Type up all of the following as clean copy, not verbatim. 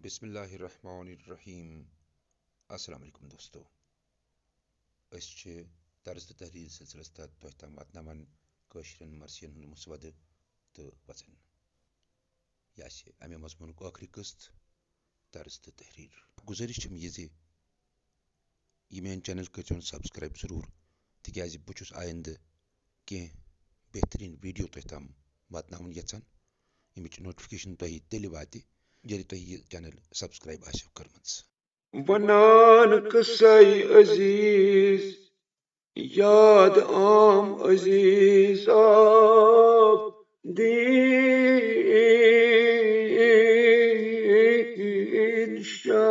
بسم اللہ الرحمن الرحیم السلام علیکم دوستو طرز تحریر سلسلس تحت تہ تام واتناوان کٲشرین مرثین ہند مسودٕ تہٕ وژن یہ امہ مضمونک ٲخری قسط طرز تہٕ تحریر گزارش چھم یہ زِ یہ میٲنۍ چینل کٔرۍزیون سبسکرائب ضرور تکیازِ بہٕ چھُس آیندٕ کینٛہہ بہترین ویڈیو تۄہہِ تام واتناوُن یژھان ییٚمِچ نوٹفکیشن تۄہہِ تیٚلہِ واتہِ ییٚلہِ تۄہہِ یہِ چینل سبسکرائب آسیو کٔرمٕژ ونان قصے عزیز یاد عام عزیز آب دین شام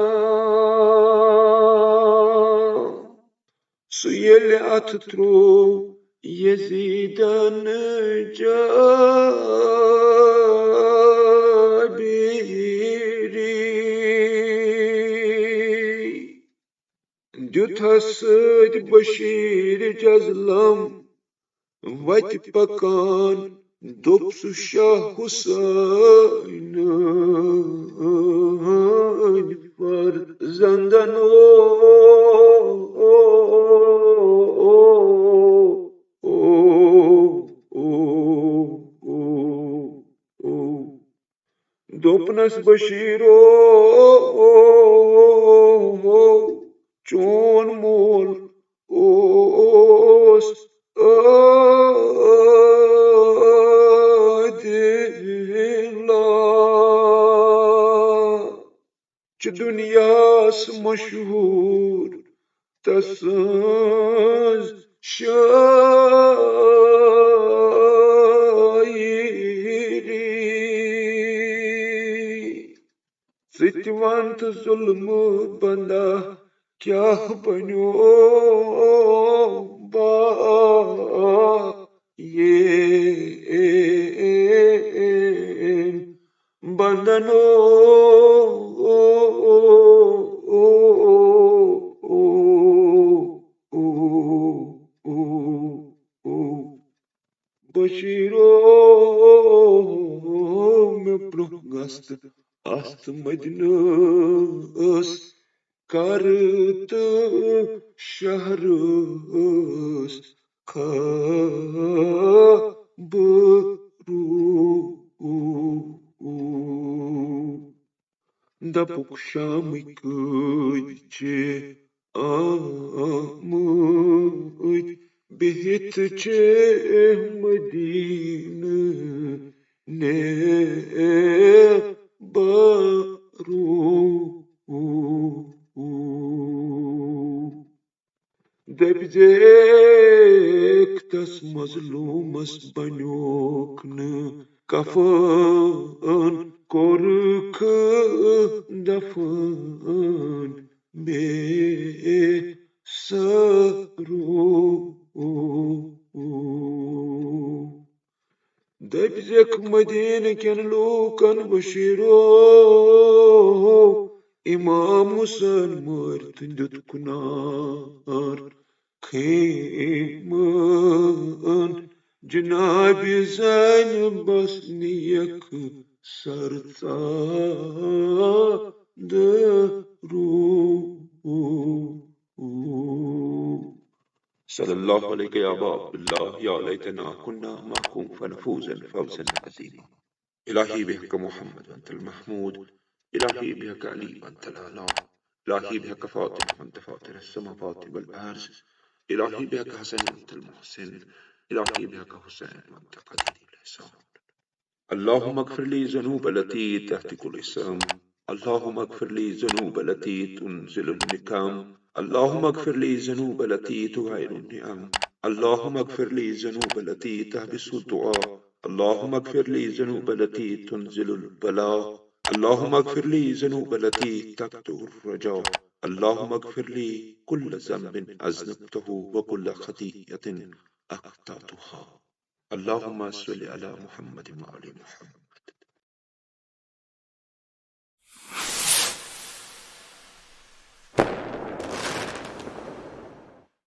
سُہ ییٚلہِ اَتھٕ ترٛوو یزیدن دیُتھس سۭتۍ بشیٖر جزلم وتہِ پکان دوٚپ سُہ شاہ حُسینٕنۍ فرزندن دوٚپنس بشیٖرو چون مول اوس عادِلا چھِ دُنیاہس مشہوٗر تسٕنٛز شاعری ژٕ تہِ وَن تہٕ ظُلمہٕ بنٛدا کیٛاہ بنیو بندنو بشیٖرو مےٚ برٛونٛہہ گژھ تہٕ آستہٕ مدینس کر تہٕ شہرس دپُک شامٕکۍ کۭتۍ چھِ آمٕتۍ بِہِتھ چھِ مدیٖنہٕ دٔپۍزیکھ تس مظلوٗمس بنیوکھ نہٕ کفن کوٚرُکھ دفن بے سرو دٔپۍزیکھ مدیٖنہٕ کٮ۪ن لوٗکن بشیٖرو اِمام حُسین مٲرۍ تہٕ دیُتکھ نار خیمن جنابِ زینبس نِیَکھ سر ژادرو صلی اللہ علیہ یا ابا عبداللہ یا لیتنا کنا معکم فنفوز فوزا عظیما الہی بحق محمد وانت المحمود الہی بحق علی وانت الاعلی الہی بحق فاطمہ وانت فاطر السماوات والارض الہی بحق حسن وانت المحسن الہی بحق حسین وانت قدیر الاحسان اللہم اغفر لی ذنوب التي تهتك الاسم اللہم اغفر لی ذنوب التي تنزل النقم اللہم اغفر لی ذنوب التي تغير النعم اللہم اغفر لی ذنوب التي تحبس الدعاء اللہم اغفر لی ذنوب التي تنزل البلاء اللہم اغفر لی ذنوب التي تقطع الرجاء اللہم اغفر لی كل ذنب اذنبته وكل خطیئة اخطأتها اللہم صل علی محمد وآل محمد